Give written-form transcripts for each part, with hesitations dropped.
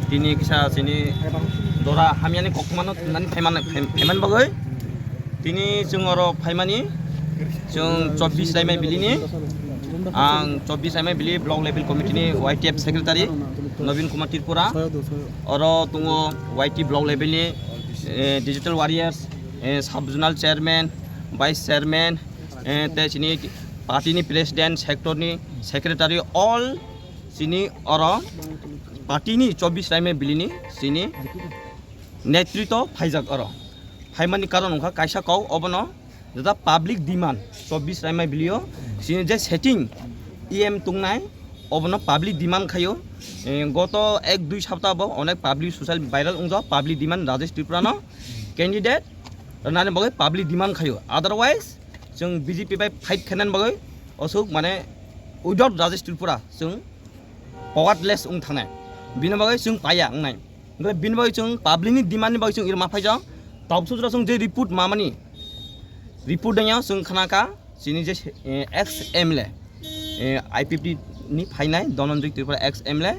তিনি kisah sini dora hamiani kokmano nani payman bagai তিনি जोंरो फाइमानि जों 24 लाइमाय बिलिनि आं 24 लाइमाय बिलि ब्लक लेभेल कमिटिनि वाइटिएफ सेक्रेटारि नवीन कुमार त्रिपुरा अरो दङो वाइटि ब्लक लेभेलनि डिजिटल वारियर्स साब जोनाल चेयारमेन वाइस चेयारमेन तेसिनि पार्टीनि प्रेसिडेंट सेक्टरनि सेक्रेटारि ऑल सिनि अरो पार्टीनि 24 लाइमाय बिलिनि सिनि नेतृत्व फाइजाक अरो फाइमानि कारण उनका कायसा काउ अबनो जदा पब्लिक डिमांड 24 राइमाय बिलियो सिनि जे सेटिंग ईएम तुंगनाय अबनो पब्लिक डिमांड खायो गत 1-2 सप्ताह बो अनेक पब्लिक सोशल वायरल उंजो पब्लिक डिमांड राजेश त्रिपुरानो कैंडिडेट नाने बगै पब्लिक डिमांड खायो अदरवाइज जों बीजेपी बाय फाइट खेनान बगै असुक माने विदाउट राजेश त्रिपुरा जों पावारलेस उं थानाय बिनो बगै जों पाया उंनाय बिनो बगै जों पब्लिकनि डिमांडनि बगै जों इरमा फाइजा ताबसुद्रा जों जे रिपोर्ट मामानि रिपोर्ट दङ जों खानाका सिनि जे एक्स एमएलए आईपीपी नि फाइनाय धनन्जय त्रिपुरा एक्स एमएलए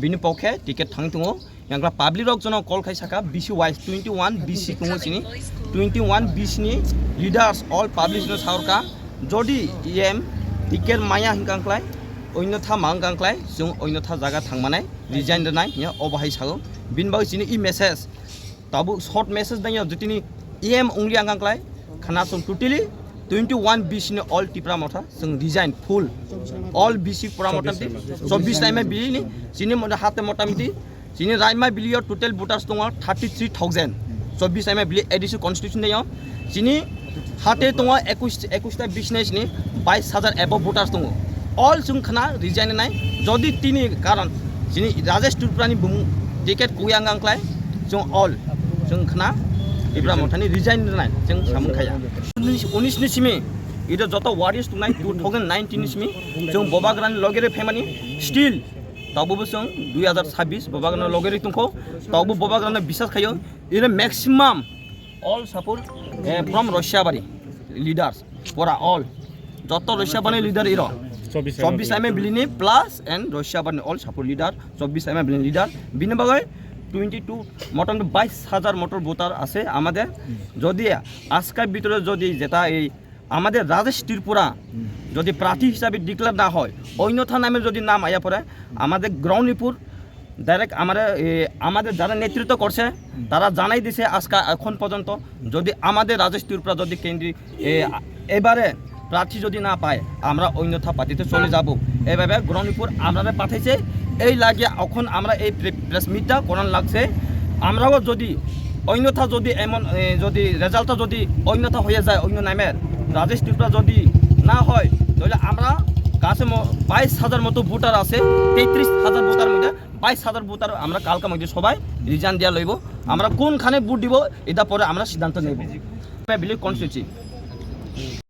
बिनि पखे टिकेट थांग दङ यांग्रा पब्लिक रक जन कल खायसाका बीसी वाइज 21 बीसी दङ सिनि 21 बीसी नि लीडर्स ऑल पब्लिक न सावरका जदि ईएम टिकेट माया हिंकांख्लाय अन्यथा मांगांख्लाय जों अन्यथा जागा थांमानाय रिजाइन दनाय या अबहाय सागो बिन बाय सिनि ई मेसेज ताबु शॉर्ट मेसेज दङ जतिनि ईएम उंगली आंगांख्लाय खाना सम टोटली 21 बीसी ने ऑल टिप्रा मथा जों रिजाइन फुल ऑल बीसी पुरा मोटामटी 24 टाइम में बिनि सिनि मदा हाते मोटामटी सिनि राइमा बिलियो टोटल वोटर्स दङ 33000 24 टाइम में बिलि एडिशन कॉन्स्टिट्यूशन दङ सिनि हाते दङ 21 टा बीसी ने सिनि 22000 एबव वोटर्स दङ ऑल जों खाना रिजाइन नाय जदि तिनि कारण सिनि राजेश त्रिपुरानि टिकेट कुयांगांख्लाय जों ऑल जों खाना इब्रा मथानि रिजाइन नाय जों सामखाया 19 नि सिमि इदो जत वारियर्स तुनाय 2019 नि सिमि जों बबाग्रान लगेरे फेमानि स्टिल ताबो जों 2026 बबाग्रान लगेरे तुंखौ ताबो बबाग्रान बिसास खायो इरे maximum all support from Russia बारी लीडर्स पूरा ऑल जत रशिया बानी लीडर इरो 24 टाइम बिलिनि प्लस एंड रशिया बानी ऑल सपोर्ट लीडर 24 टाइम बिलिनि लीडर बिनि बागै 22 मोटामुटी 22000 मोटर भोटार आसे आमादेर जदि आजकाल भितरे जदि जेटा এই আমাদের রাজেশ ত্রিপুরা যদি প্রার্থী হিসাবে ডিক্লেয়ার না হয় অন্যথা নামে যদি নাম আয়া পড়ে আমাদের গ্রাউন্ড রিপোর্ট ডাইরেক্ট আমাদের যারা নেতৃত্ব করছে তারা জানাই দিছে আজকে এখন পর্যন্ত যদি আমাদের রাজেশ ত্রিপুরা যদি কেন্দ্রীয় এবারে প্রার্থী যদি না পায় আমরা অন্যথা পার্টিতে চলে যাব এইভাবে গ্রাউন্ড রিপোর্ট আমরা পাঠাইছে এই লাগে এখন আমরা এই প্রেস মিটটা করান লাগছে আমরাও যদি অন্যথা যদি এমন যদি রেজাল্টটা যদি অন্যথা হয়ে যায় অন্য নামের রাজেশ ত্রিপুরা যদি না হয় তাহলে আমরা কাছে 22000 মতো ভোটার আছে 33000 ভোটার মধ্যে 22000 ভোটার আমরা কালকে মধ্যে সবাই রিজাইন দিয়া লইব আমরা কোনখানে ভোট দিব এটা পরে আমরা সিদ্ধান্ত নেব বিলি কনস্টিটিউশন